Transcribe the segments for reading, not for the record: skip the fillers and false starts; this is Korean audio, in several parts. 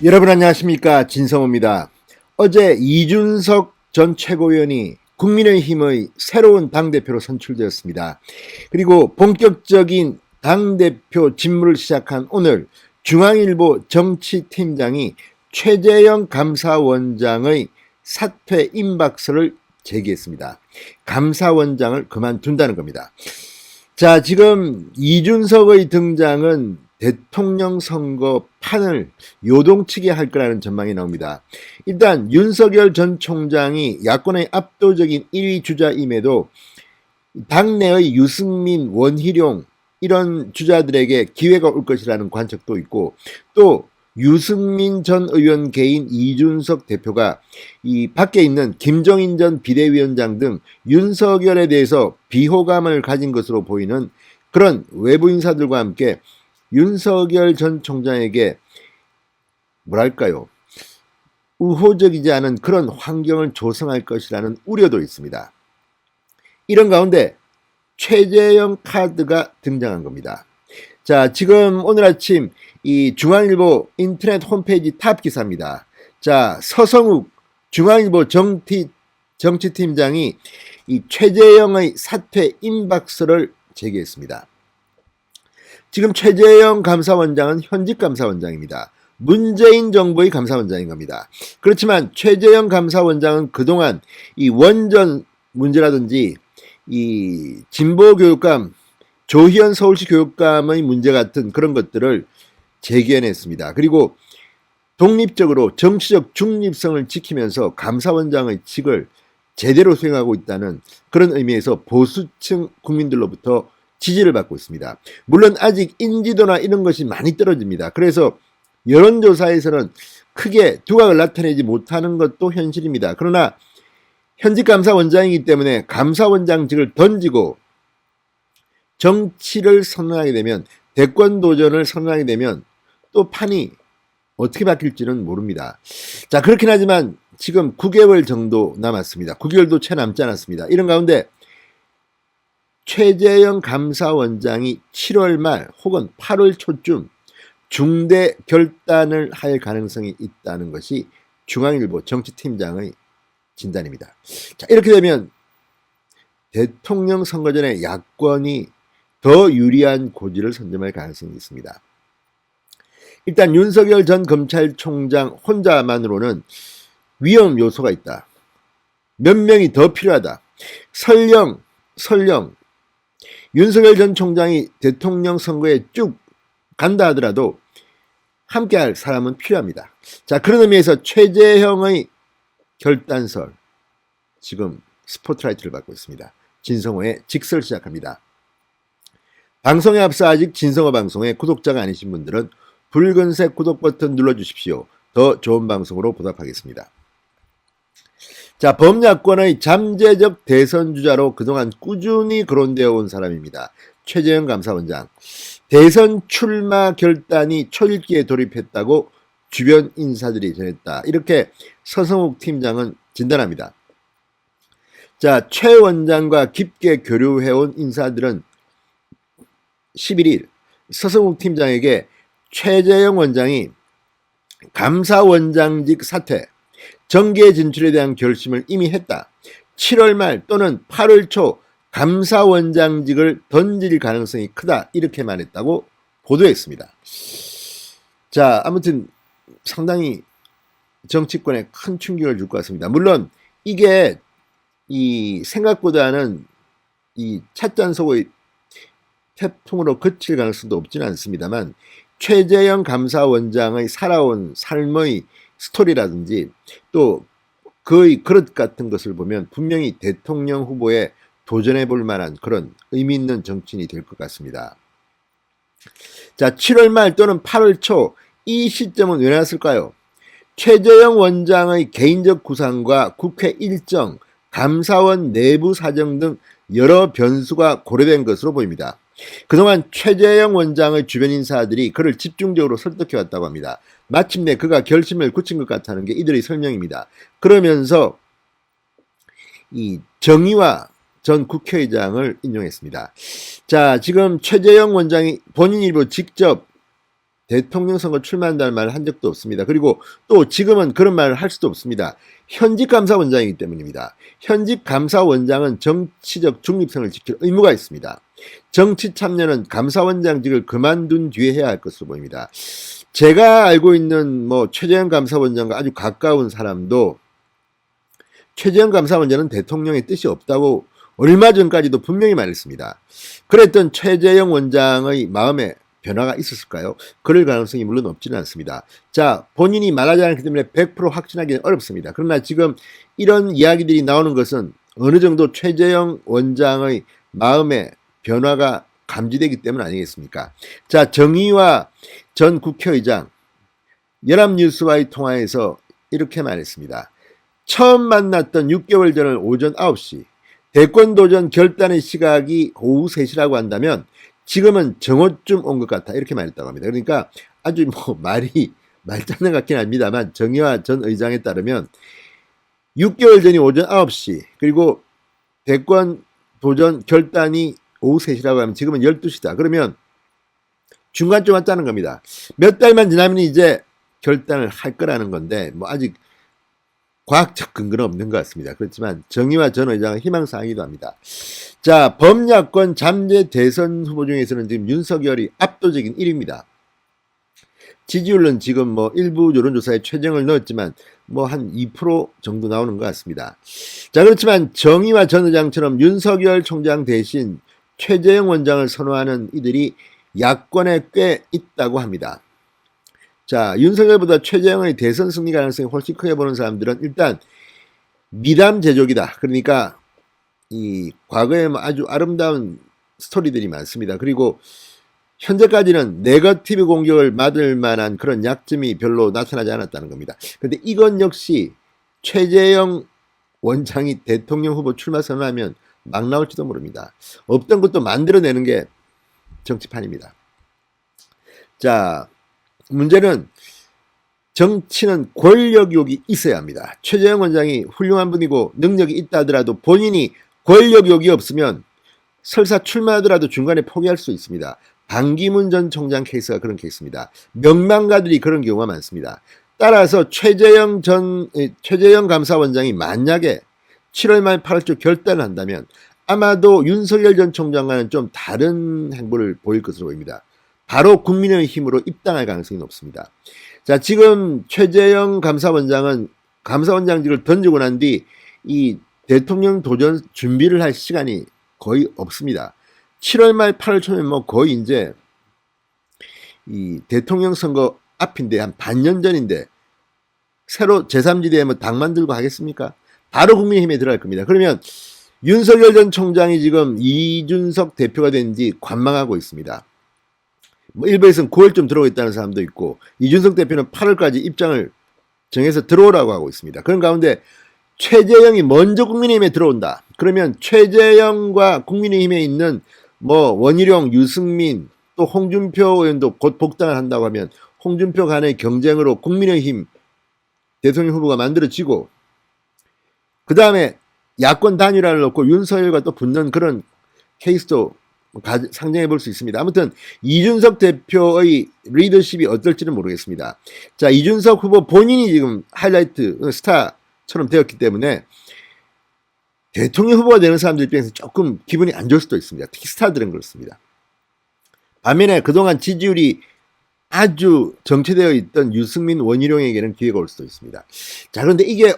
여러분 안녕하십니까, 진성호입니다. 어제 이준석 전 최고위원이 국민의힘의 새로운 당대표로 선출되었습니다. 그리고 본격적인 당대표 직무를 시작한 오늘 중앙일보 정치팀장이 최재형 감사원장의 사퇴 임박서를 제기했습니다. 감사원장을 그만둔다는 겁니다. 자, 지금 이준석의 등장은 대통령 선거 판을 요동치게 할 거라는 전망이 나옵니다. 일단 윤석열 전 총장이 야권의 압도적인 1위 주자임에도 당내의 유승민, 원희룡 이런 주자들에게 기회가 올 것이라는 관측도 있고, 또 유승민 전 의원 개인 이준석 대표가 이 밖에 있는 김종인 전 비대위원장 등 윤석열에 대해서 비호감을 가진 것으로 보이는 그런 외부 인사들과 함께 윤석열 전 총장에게 뭐랄까요, 우호적이지 않은 그런 환경을 조성할 것이라는 우려도 있습니다. 이런 가운데 최재형 카드가 등장한 겁니다. 자, 지금 오늘 아침 이 중앙일보 인터넷 홈페이지 탑 기사입니다. 자, 서성욱 중앙일보 정치팀장이 이 최재형의 사퇴 임박서를 제기했습니다. 지금 최재형 감사원장은 현직 감사원장입니다. 문재인 정부의 감사원장인 겁니다. 그렇지만 최재형 감사원장은 그동안 이 원전 문제라든지 이 진보교육감 조희연 서울시 교육감의 문제 같은 그런 것들을 제기해냈습니다. 그리고 독립적으로 정치적 중립성을 지키면서 감사원장의 직을 제대로 수행하고 있다는 그런 의미에서 보수층 국민들로부터 지지를 받고 있습니다. 물론 아직 인지도나 이런 것이 많이 떨어집니다. 그래서 여론조사에서는 크게 두각을 나타내지 못하는 것도 현실입니다. 그러나 현직 감사원장이기 때문에 감사원장직을 던지고 정치를 선언하게 되면, 대권 도전을 선언하게 되면 또 판이 어떻게 바뀔지는 모릅니다. 자, 그렇긴 하지만 지금 9개월 정도 남았습니다. 9개월도 채 남지 않았습니다. 이런 가운데 최재형 감사원장이 7월 말 혹은 8월 초쯤 중대 결단을 할 가능성이 있다는 것이 중앙일보 정치팀장의 진단입니다. 자, 이렇게 되면 대통령 선거 전에 야권이 더 유리한 고지를 선점할 가능성이 있습니다. 일단 윤석열 전 검찰총장 혼자만으로는 위험 요소가 있다. 몇 명이 더 필요하다. 설령 윤석열 전 총장이 대통령 선거에 쭉 간다 하더라도 함께할 사람은 필요합니다. 자, 그런 의미에서 최재형의 결단설, 지금 스포트라이트를 받고 있습니다. 진성호의 직설 시작합니다. 방송에 앞서 아직 진성호 방송의 구독자가 아니신 분들은 붉은색 구독 버튼 눌러주십시오. 더 좋은 방송으로 보답하겠습니다. 자, 범야권의 잠재적 대선 주자로 그동안 꾸준히 거론되어 온 사람입니다. 최재형 감사원장. 대선 출마 결단이 초읽기에 돌입했다고 주변 인사들이 전했다. 이렇게 서성욱 팀장은 진단합니다. 자, 최 원장과 깊게 교류해온 인사들은 11일 서성욱 팀장에게 최재형 원장이 감사원장직 사퇴, 정계 진출에 대한 결심을 이미 했다. 7월 말 또는 8월 초 감사원장직을 던질 가능성이 크다. 이렇게 말했다고 보도했습니다. 자, 아무튼 상당히 정치권에 큰 충격을 줄 것 같습니다. 물론 이게 이 생각보다는 이 찻잔속의 태풍으로 그칠 가능성도 없지는 않습니다만, 최재형 감사원장의 살아온 삶의 스토리라든지 또 그의 그릇 같은 것을 보면 분명히 대통령 후보에 도전해 볼 만한 그런 의미 있는 정치인이 될 것 같습니다. 자, 7월 말 또는 8월 초 이 시점은 왜 나왔을까요? 최재형 원장의 개인적 구상과 국회 일정, 감사원 내부 사정 등 여러 변수가 고려된 것으로 보입니다. 그동안 최재형 원장의 주변 인사들이 그를 집중적으로 설득해왔다고 합니다. 마침내 그가 결심을 굳힌 것 같다는 게 이들의 설명입니다. 그러면서 이 정의화 전 국회의장을 인용했습니다. 자, 지금 최재형 원장이 본인 일부 직접 대통령 선거 출마한다는 말을 한 적도 없습니다. 그리고 또 지금은 그런 말을 할 수도 없습니다. 현직 감사원장이기 때문입니다. 현직 감사원장은 정치적 중립성을 지킬 의무가 있습니다. 정치 참여는 감사원장직을 그만둔 뒤에 해야 할 것으로 보입니다. 제가 알고 있는 뭐 최재형 감사원장과 아주 가까운 사람도 최재형 감사원장은 대통령의 뜻이 없다고 얼마 전까지도 분명히 말했습니다. 그랬던 최재형 원장의 마음에 변화가 있었을까요? 그럴 가능성이 물론 없지는 않습니다. 자, 본인이 말하지 않기 때문에 100% 확신하기는 어렵습니다. 그러나 지금 이런 이야기들이 나오는 것은 어느 정도 최재형 원장의 마음에 변화가 감지되기 때문 아니겠습니까? 자, 정의와 전 국회의장 연합뉴스와의 통화에서 이렇게 말했습니다. 처음 만났던 6개월 전을 오전 9시, 대권도전 결단의 시각이 오후 3시라고 한다면 지금은 정오쯤 온 것 같아 이렇게 말했다고 합니다. 그러니까 아주 뭐 말이 말장난 같긴 합니다만 정의화 전 의장에 따르면 6개월 전이 오전 9시 그리고 대권 도전 결단이 오후 3시라고 하면 지금은 12시다. 그러면 중간쯤 왔다는 겁니다. 몇 달만 지나면 이제 결단을 할 거라는 건데 뭐 아직 과학적 근거는 없는 것 같습니다. 그렇지만 정의화 전 의장은 희망사항이기도 합니다. 자, 범야권 잠재 대선 후보 중에서는 지금 윤석열이 압도적인 1위입니다. 지지율은 지금 뭐 일부 여론조사에 최정을 넣었지만 뭐 한 2% 정도 나오는 것 같습니다. 자, 그렇지만 정의화 전 의장처럼 윤석열 총장 대신 최재형 원장을 선호하는 이들이 야권에 꽤 있다고 합니다. 자, 윤석열보다 최재형의 대선 승리 가능성이 훨씬 크게 보는 사람들은 일단 미담 제조기다. 그러니까 이 과거에 아주 아름다운 스토리들이 많습니다. 그리고 현재까지는 네거티브 공격을 맞을 만한 그런 약점이 별로 나타나지 않았다는 겁니다. 그런데 이건 역시 최재형 원장이 대통령 후보 출마 선언하면 막 나올지도 모릅니다. 없던 것도 만들어내는 게 정치판입니다. 자, 문제는 정치는 권력욕이 있어야 합니다. 최재형 원장이 훌륭한 분이고 능력이 있다 하더라도 본인이 권력욕이 없으면 설사 출마하더라도 중간에 포기할 수 있습니다. 반기문 전 총장 케이스가 그런 케이스입니다. 명망가들이 그런 경우가 많습니다. 따라서 최재형 감사원장이 만약에 7월 말 8월 초 결단을 한다면 아마도 윤석열 전 총장과는 좀 다른 행보를 보일 것으로 보입니다. 바로 국민의힘으로 입당할 가능성이 높습니다. 자, 지금 최재형 감사원장은 감사원장직을 던지고 난 뒤 이 대통령 도전 준비를 할 시간이 거의 없습니다. 7월 말 8월 초면 뭐 거의 이제 이 대통령 선거 앞인데 한 반년 전인데 새로 제3지대에 뭐 당 만들고 하겠습니까? 바로 국민의힘에 들어갈 겁니다. 그러면 윤석열 전 총장이 지금 이준석 대표가 된지 관망하고 있습니다. 뭐 일부에서는 9월쯤 들어오겠다는 사람도 있고 이준석 대표는 8월까지 입장을 정해서 들어오라고 하고 있습니다. 그런 가운데 최재형이 먼저 국민의힘에 들어온다. 그러면 최재형과 국민의힘에 있는 뭐 원희룡, 유승민 또 홍준표 의원도 곧 복당을 한다고 하면 홍준표 간의 경쟁으로 국민의힘 대통령 후보가 만들어지고 그 다음에 야권 단일화를 놓고 윤석열과 또 붙는 그런 케이스도 상정해 볼 수 있습니다. 아무튼 이준석 대표의 리더십이 어떨지는 모르겠습니다. 자, 이준석 후보 본인이 지금 하이라이트 스타처럼 되었기 때문에 대통령 후보가 되는 사람들 입장에서 조금 기분이 안 좋을 수도 있습니다. 특히 스타들은 그렇습니다. 반면에 그동안 지지율이 아주 정체되어 있던 유승민, 원희룡에게는 기회가 올 수도 있습니다. 자, 그런데 이게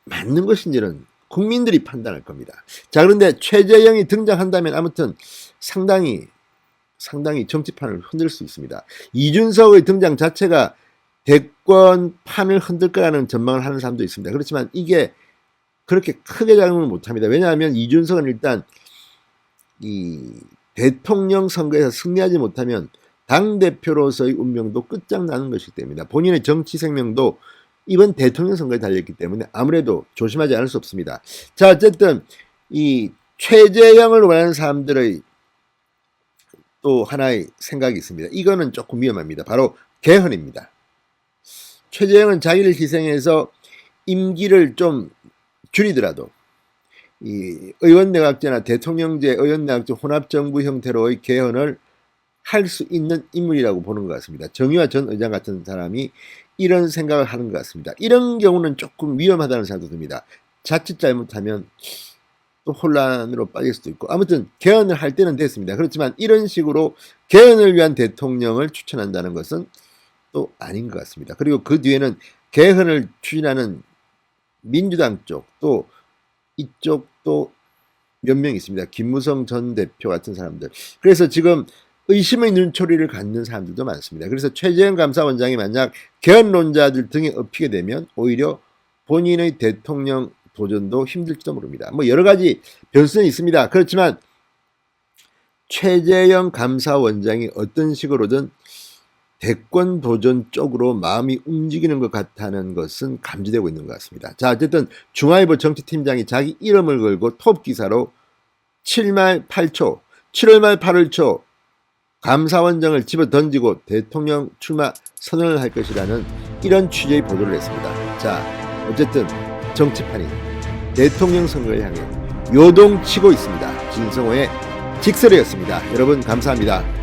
맞는 것인지는 국민들이 판단할 겁니다. 자, 그런데 최재형이 등장한다면 아무튼 상당히 정치판을 흔들 수 있습니다. 이준석의 등장 자체가 대권판을 흔들 거라는 전망을 하는 사람도 있습니다. 그렇지만 이게 그렇게 크게 작용을 못합니다. 왜냐하면 이준석은 일단 이 대통령 선거에서 승리하지 못하면 당대표로서의 운명도 끝장나는 것이기 때문입니다. 본인의 정치 생명도 이번 대통령 선거에 달렸기 때문에 아무래도 조심하지 않을 수 없습니다. 자, 어쨌든 이 최재형을 원하는 사람들의 또 하나의 생각이 있습니다. 이거는 조금 위험합니다. 바로 개헌입니다. 최재형은 자기를 희생해서 임기를 좀 줄이더라도 이 의원내각제나 대통령제 의원내각제 혼합정부 형태로의 개헌을 할 수 있는 인물이라고 보는 것 같습니다. 정의화 전 의장 같은 사람이 이런 생각을 하는 것 같습니다. 이런 경우는 조금 위험하다는 생각도 듭니다. 자칫 잘못하면 또 혼란으로 빠질 수도 있고, 아무튼 개헌을 할 때는 됐습니다. 그렇지만 이런 식으로 개헌을 위한 대통령을 추천한다는 것은 또 아닌 것 같습니다. 그리고 그 뒤에는 개헌을 추진하는 민주당 쪽, 또 이쪽도 몇 명 있습니다. 김무성 전 대표 같은 사람들. 그래서 지금 의심의 눈초리를 갖는 사람들도 많습니다. 그래서 최재형 감사원장이 만약 개헌론자들 등에 업히게 되면 오히려 본인의 대통령 도전도 힘들지도 모릅니다. 뭐 여러 가지 변수는 있습니다. 그렇지만 최재형 감사원장이 어떤 식으로든 대권 도전 쪽으로 마음이 움직이는 것 같다는 것은 감지되고 있는 것 같습니다. 자, 어쨌든 중앙일보 정치팀장이 자기 이름을 걸고 톱 기사로 7말 8초, 7월 말 8월 초 감사원장을 집어 던지고 대통령 출마 선언을 할 것이라는 이런 취지의 보도를 했습니다. 자, 어쨌든 정치판이 대통령 선거를 향해 요동치고 있습니다. 진성호의 직설이었습니다. 여러분 감사합니다.